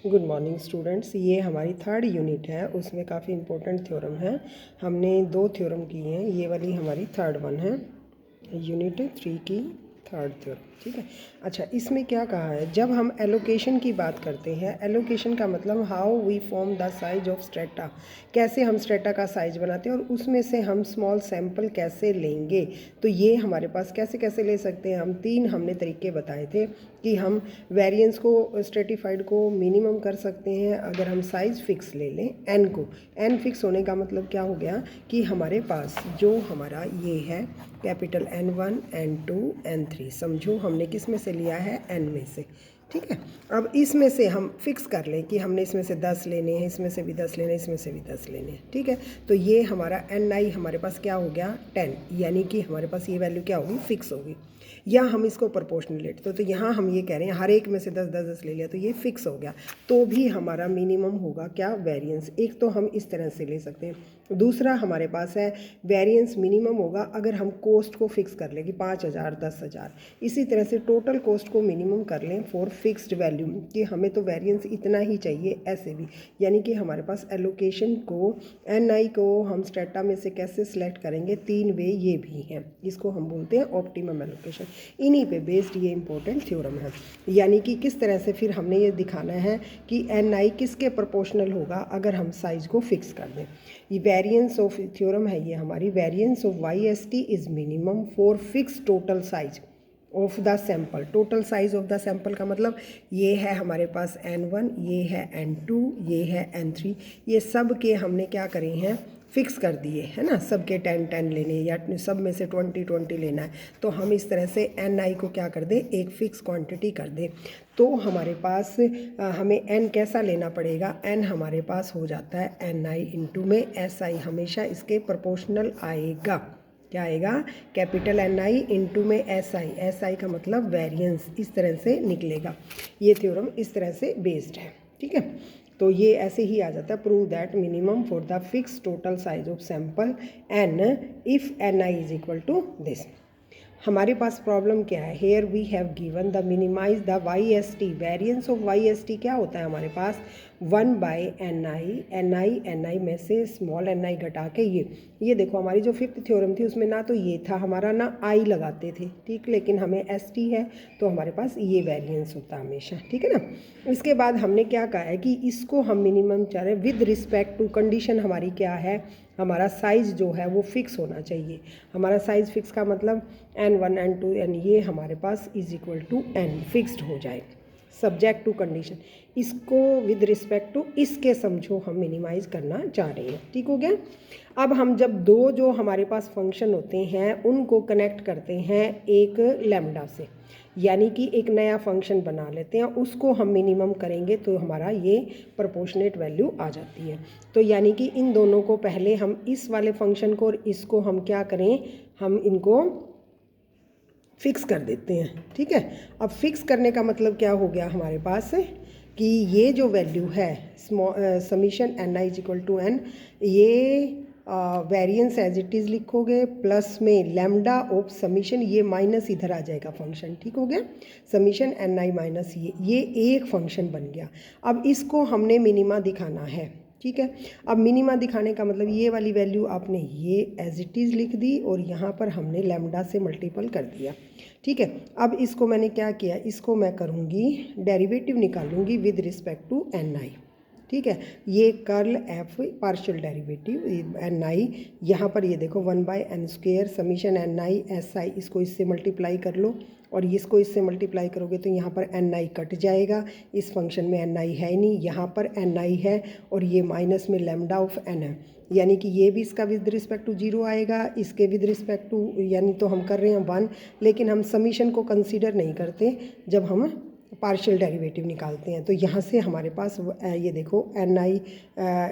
Good morning students. ये हमारी third unit है, उसमें काफ़ी इंपॉर्टेंट थ्योरम है। हमने 2 थ्योरम की हैं, ये वाली हमारी थर्ड वन है, यूनिट 3 की थर्ड थ्योरम। ठीक है। अच्छा, इसमें क्या कहा है, जब हम एलोकेशन की बात करते हैं, एलोकेशन का मतलब how we form the size of strata, कैसे हम स्ट्रेटा का साइज बनाते हैं और उसमें से हम स्मॉल सैंपल कैसे लेंगे। तो ये हमारे पास कैसे कैसे ले सकते हैं हम, 3 हमने तरीके बताए थे कि हम वेरिएंस को स्ट्रेटिफाइड को मिनिमम कर सकते हैं अगर हम साइज़ फिक्स ले लें एन को। एन फिक्स होने का मतलब क्या हो गया कि हमारे पास जो हमारा ये है कैपिटल N1 N2 N3, समझो हमने किस में से लिया है, N में से। ठीक है। अब इसमें से हम फिक्स कर लें कि हमने इसमें से 10 लेने हैं, इसमें से भी 10 लेने हैं, इसमें से भी 10 लेने हैं। ठीक है। तो ये हमारा Ni हमारे पास क्या हो गया, 10, यानी कि हमारे पास ये वैल्यू क्या होगी, फिक्स होगी। या हम इसको प्रोपोर्शनल लेते तो यहाँ हम ये कह रहे हैं हर एक में से 10 10 10 ले लिया तो ये फिक्स हो गया। तो भी हमारा मिनिमम होगा क्या, वेरिएंस। एक तो हम इस तरह से ले सकते हैं। दूसरा हमारे पास है वेरिएंस मिनिमम होगा अगर हम कॉस्ट को फिक्स कर लें कि 5,000 10,000। इसी तरह से टोटल कॉस्ट को मिनिमम कर लें फॉर फिक्स्ड वैल्यू कि हमें तो वेरिएंस इतना ही चाहिए, ऐसे भी। यानी कि हमारे पास एलोकेशन को, Ni को हम स्ट्रेटा में से कैसे सिलेक्ट करेंगे, 3 वे ये भी हैं। इसको हम बोलते हैं ऑप्टिमम एलोकेशन। इन्हीं पे बेस्ड ये इंपॉर्टेंट थ्योरम है। यानी कि किस तरह से फिर हमने ये दिखाना है कि Ni किसके प्रोपोर्शनल होगा अगर हम साइज को फिक्स कर दें। ये वेरिएंस ऑफ थ्योरम है, ये हमारी variance of YST is minimum for fix total size of the sample. Total size of the sample का मतलब ये है हमारे पास N1, ये है N2, ये है N3। ये सब के हमने क्या करे हैं, फिक्स कर दिए है ना। सब के 10 10 लेने या सब में से 20 20 लेना है। तो हम इस तरह से Ni को क्या कर दें, एक फ़िक्स क्वांटिटी कर दें। तो हमारे पास हमें n कैसा लेना पड़ेगा, n हमारे पास हो जाता है Ni इंटू में Si, हमेशा इसके प्रोपोर्शनल आएगा। क्या आएगा, कैपिटल Ni इंटू में Si का मतलब वेरिएंस, इस तरह से निकलेगा। ये थ्योरम इस तरह से बेस्ड है। ठीक है। तो ये ऐसे ही आ जाता है, prove that minimum for the fix total size of sample n if Ni is equal to this. हमारे पास प्रॉब्लम क्या है, here we have given the minimize the YST। Variance of YST क्या होता है हमारे पास, 1/Ni में से स्मॉल ni घटा के ये देखो हमारी जो 5th थ्योरम थी उसमें ना तो ये था हमारा ना I लगाते थे, ठीक, लेकिन हमें ST है तो हमारे पास ये वेरिएंस होता है हमेशा। ठीक है ना। इसके बाद हमने क्या कहा है कि इसको हम मिनिमम चाह रहे हैं विद रिस्पेक्ट टू कंडीशन हमारी क्या है, हमारा साइज़ जो है वो फिक्स होना चाहिए। हमारा साइज़ फिक्स का मतलब N1 N2 N, ये हमारे पास is equal to N fixed हो जाए, सब्जेक्ट टू कंडीशन। इसको विद रिस्पेक्ट टू इसके समझो हम मिनिमाइज़ करना चाह रहे हैं। ठीक हो गया। अब हम जब दो जो हमारे पास फंक्शन होते हैं उनको कनेक्ट करते हैं एक लैम्डा से, यानी कि एक नया फंक्शन बना लेते हैं, उसको हम मिनिमम करेंगे तो हमारा ये प्रोपोर्शनेट वैल्यू आ जाती है। तो यानी कि इन दोनों को पहले हम इस वाले फंक्शन को और इसको हम क्या करें, हम इनको फिक्स कर देते हैं। ठीक है। अब फिक्स करने का मतलब क्या हो गया हमारे पास कि ये जो वैल्यू है summation Ni is equal to N, ये वेरिएंस एज इट इज़ लिखोगे प्लस में लैम्डा ऑफ समीशन, ये माइनस इधर आ जाएगा फंक्शन। ठीक हो गया। समीशन Ni माइनस ये एक फंक्शन बन गया। अब इसको हमने मिनिमा दिखाना है। ठीक है। अब मिनिमा दिखाने का मतलब ये वाली वैल्यू आपने ये एज इट इज़ लिख दी और यहाँ पर हमने लैम्डा से मल्टीपल कर दिया। ठीक है। अब इसको मैंने क्या किया, इसको मैं करूँगी डेरिवेटिव निकालूंगी विद रिस्पेक्ट टू Ni। ठीक है। ये curl F partial derivative Ni, यहाँ पर ये देखो 1/n² समीशन Ni Si, इसको इससे मल्टीप्लाई कर लो और इसको इससे मल्टीप्लाई करोगे तो यहाँ पर Ni कट जाएगा, इस फंक्शन में Ni है ही नहीं, यहाँ पर Ni है और ये माइनस में लैम्डा ऑफ n है, यानी कि ये भी इसका विद रिस्पेक्ट टू 0 आएगा, इसके विद रिस्पेक्ट टू, यानी तो हम कर रहे हैं 1, लेकिन हम समीशन को कंसीडर नहीं करते जब हम पार्शियल डेरिवेटिव निकालते हैं। तो यहाँ से हमारे पास ये देखो Ni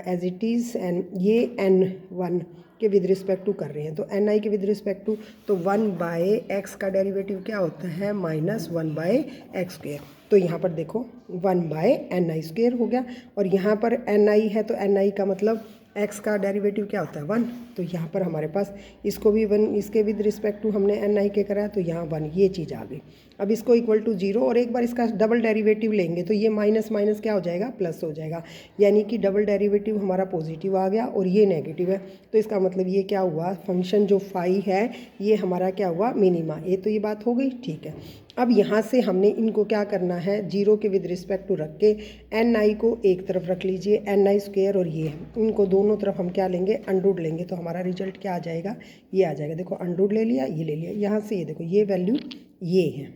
as it is N, ये N1 के विद रिस्पेक्ट टू कर रहे हैं तो Ni के विद रिस्पेक्ट टू, तो 1/x का डेरिवेटिव क्या होता है, -1/x²। तो यहाँ पर देखो 1/Ni² हो गया और यहाँ पर Ni है तो Ni का मतलब एक्स का डेरिवेटिव क्या होता है 1, तो यहाँ पर हमारे पास इसको भी 1, इसके विद रिस्पेक्ट टू हमने एन आई के कराया तो यहाँ 1, ये चीज़ आ गई। अब इसको इक्वल टू 0 और एक बार इसका डबल डेरिवेटिव लेंगे तो ये माइनस माइनस क्या हो जाएगा, प्लस हो जाएगा, यानी कि डबल डेरिवेटिव हमारा पॉजिटिव आ गया और ये नेगेटिव है। तो इसका मतलब ये क्या हुआ, फंक्शन जो फाई है ये हमारा क्या हुआ, मिनिमा। ये तो ये बात हो गई, ठीक है। अब यहाँ से हमने इनको क्या करना है, 0 के विद रिस्पेक्ट टू रख के एन आई को एक तरफ रख लीजिए, एन आई स्क्वेयर और ये इनको दोनों तरफ हम क्या लेंगे, अंडरूट लेंगे, तो हमारा रिजल्ट क्या आ जाएगा, ये आ जाएगा। देखो अंडरूट ले लिया, ये ले लिया, यहाँ से ये देखो ये वैल्यू ये है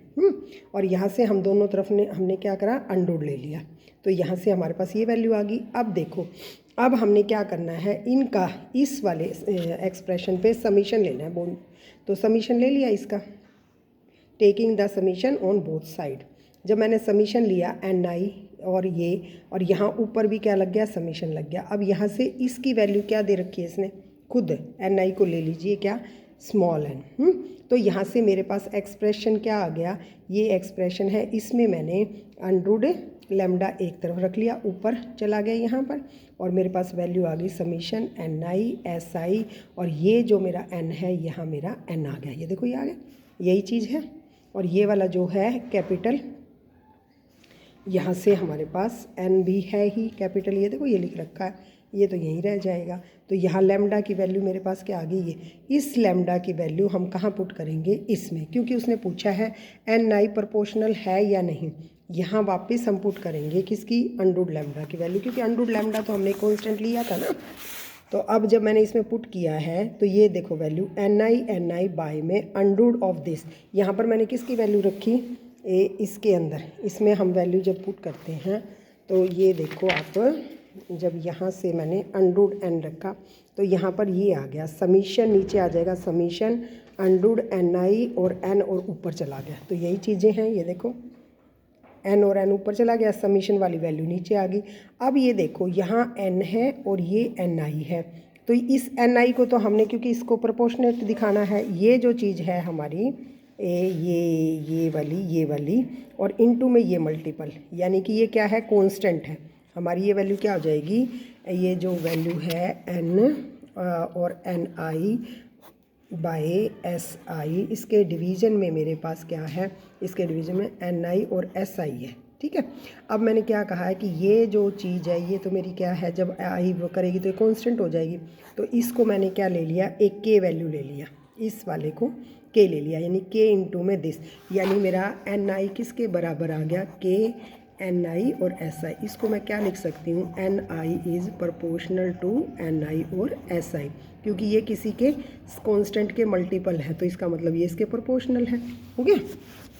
और यहाँ से हम दोनों तरफ हमने क्या करा, अंडरूट ले लिया, तो यहाँ से हमारे पास ये वैल्यू आ गई। अब देखो अब हमने क्या करना है, इनका इस वाले एक्सप्रेशन पे समीशन लेना है, तो समीशन ले लिया इसका, taking the summation on both side. जब मैंने समीशन लिया एन आई और ये, और यहाँ ऊपर भी क्या लग गया, समीशन लग गया। अब यहाँ से इसकी वैल्यू क्या दे रखी है इसने, खुद एन आई को ले लीजिए क्या, स्मॉल एन। तो यहाँ से मेरे पास एक्सप्रेशन क्या आ गया, ये एक्सप्रेशन है, इसमें मैंने अंडरूट लैम्डा एक तरफ रख लिया, ऊपर चला गया यहाँ पर, और मेरे पास वैल्यू आ गई summation N I S I, और ये जो मेरा एन है यहाँ मेरा एन आ गया, ये देखो ये आ गया, यही चीज़ है। और ये वाला जो है कैपिटल, यहाँ से हमारे पास एन भी है ही कैपिटल, ये देखो ये लिख रखा है, ये तो यहीं रह जाएगा। तो यहाँ लैम्डा की वैल्यू मेरे पास क्या आ गई, ये इस लैम्डा की वैल्यू हम कहाँ पुट करेंगे, इसमें, क्योंकि उसने पूछा है एन आई प्रोपोर्शनल है या नहीं। यहाँ वापस हम पुट करेंगे किसकी, अंडरूट लैम्डा की वैल्यू, क्योंकि अंडरूट लैम्डा तो हमने कॉन्स्टेंट लिया था ना। तो अब जब मैंने इसमें पुट किया है तो ये देखो वैल्यू एन आई बाय में अंडरूट ऑफ दिस, यहाँ पर मैंने किसकी वैल्यू रखी, इसके अंदर, इसमें हम वैल्यू जब पुट करते हैं तो ये देखो आप, जब यहाँ से मैंने अंडरूट एन रखा तो यहाँ पर ये आ गया समीशन, नीचे आ जाएगा समीशन अंडरूट एन आई और एन और ऊपर चला गया, तो यही चीज़ें हैं, ये देखो एन और एन ऊपर चला गया, समीशन वाली वैल्यू नीचे आ गई। अब ये देखो यहाँ एन है और ये एन आई है, तो इस एन आई को तो हमने, क्योंकि इसको प्रोपोर्शनेट दिखाना है, ये जो चीज़ है हमारी ये वाली और इनटू में ये मल्टीपल, यानी कि ये क्या है, कांस्टेंट है हमारी, ये वैल्यू क्या हो जाएगी, ये जो वैल्यू है एन और N I by S I, इसके डिवीज़न में मेरे पास क्या है, इसके डिवीज़न में एन आई और एस आई है, ठीक है। अब मैंने क्या कहा है कि ये जो चीज़ है ये तो मेरी क्या है, जब आई वो करेगी तो ये कांस्टेंट हो जाएगी, तो इसको मैंने क्या ले लिया, एक के वैल्यू ले लिया, इस वाले को के ले लिया, यानी के इंटू में दिस, यानी मेरा एन आई किसके बराबर आ गया, के एन आई और एस आई। इसको मैं क्या लिख सकती हूँ, N I is proportional to N I और एस आई, क्योंकि ये किसी के कांस्टेंट के मल्टीपल है, तो इसका मतलब ये इसके प्रोपोर्शनल है, हो गया।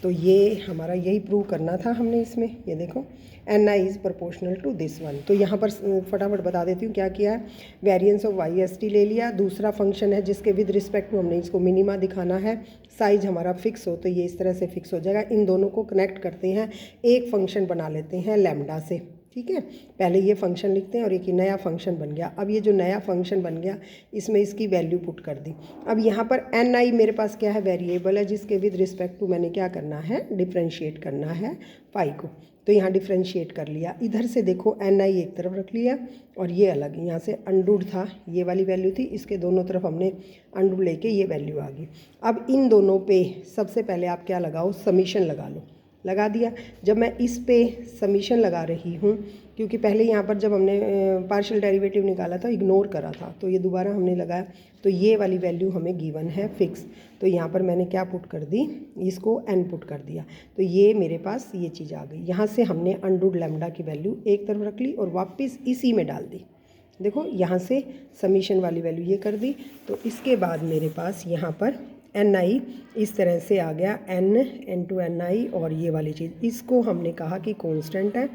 तो ये हमारा यही प्रूव करना था हमने इसमें, ये देखो N I is proportional to this one. तो यहाँ पर फटाफट बता देती हूँ क्या किया है, variance of Y S T ले लिया, दूसरा फंक्शन है जिसके विद रिस्पेक्ट टू हमने इसको मिनिमा दिखाना है, साइज हमारा फिक्स हो तो ये इस तरह से फिक्स हो जाएगा। इन दोनों को कनेक्ट करते हैं, एक फंक्शन बना लेते हैं लैम्डा से, ठीक है। पहले ये फंक्शन लिखते हैं और एक नया फंक्शन बन गया। अब ये जो नया फंक्शन बन गया इसमें इसकी वैल्यू पुट कर दी। अब यहाँ पर एन आई मेरे पास क्या है, वेरिएबल है जिसके विद रिस्पेक्ट टू मैंने क्या करना है, डिफ्रेंशिएट करना है फाई को, तो यहाँ डिफ्रेंशिएट कर लिया। इधर से देखो एन आई एक तरफ रख लिया और ये अलग, यहाँ से अंडरूट था, ये वाली वैल्यू थी, इसके दोनों तरफ हमने अंडरूट लेके ये वैल्यू आ गई। अब इन दोनों पे सबसे पहले आप क्या लगाओ, समीशन लगा लो, लगा दिया। जब मैं इस पे समीशन लगा रही हूँ, क्योंकि पहले यहाँ पर जब हमने पार्शियल डेरिवेटिव निकाला था इग्नोर करा था, तो ये दोबारा हमने लगाया, तो ये वाली वैल्यू हमें गिवन है फिक्स, तो यहाँ पर मैंने क्या पुट कर दी, इसको एन पुट कर दिया, तो ये मेरे पास ये चीज़ आ गई। यहाँ से हमने अंडरूट लैम्डा की वैल्यू एक तरफ रख ली और वापस इसी में डाल दी, देखो यहाँ से समीशन वाली वैल्यू ये कर दी। तो इसके बाद मेरे पास यहाँ पर एन आई इस तरह से आ गया, एन इंटू एन आई, और ये वाली चीज़ इसको हमने कहा कि कांस्टेंट है,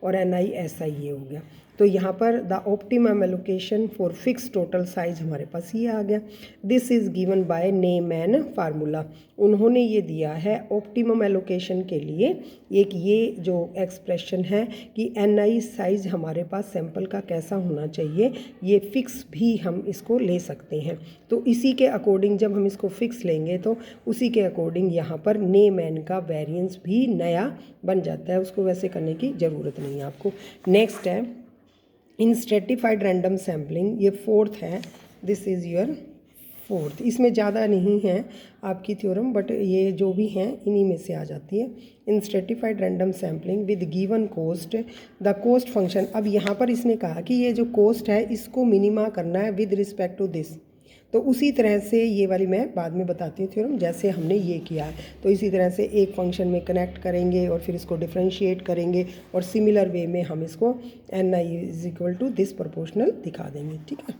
और एन आई एस आई ये हो गया। तो यहाँ पर the optimum allocation for fix total size हमारे पास ये आ गया। This is given by name and formula, उन्होंने ये दिया है ऑप्टिमम एलोकेशन के लिए एक ये जो एक्सप्रेशन है कि एन आई साइज हमारे पास सैंपल का कैसा होना चाहिए, ये फिक्स भी हम इसको ले सकते हैं। तो इसी के अकॉर्डिंग जब हम इसको फिक्स लेंगे तो उसी के अकॉर्डिंग यहाँ पर नेम एन का वेरिएंस भी नया बन जाता है, उसको वैसे करने की ज़रूरत नहीं है आपको। नेक्स्ट है इन स्ट्रेटिफाइड रैंडम सैम्पलिंग, ये फोर्थ है, दिस इज़ योर फोर्थ। इसमें ज़्यादा नहीं है आपकी थ्योरम, बट ये जो भी हैं इन्हीं में से आ जाती है। In stratified random sampling with given cost, the cost function. अब यहाँ पर इसने कहा कि ये जो कोस्ट है इसको मिनिमा करना है विद रिस्पेक्ट टू दिस। तो उसी तरह से ये वाली मैं बाद में बताती हूँ थ्योरम, जैसे हमने ये किया है। तो इसी तरह से एक फंक्शन में कनेक्ट करेंगे और फिर इसको डिफ्रेंशिएट करेंगे और सिमिलर वे में हम इसको N I is equal to this proportional दिखा देंगे, ठीक है।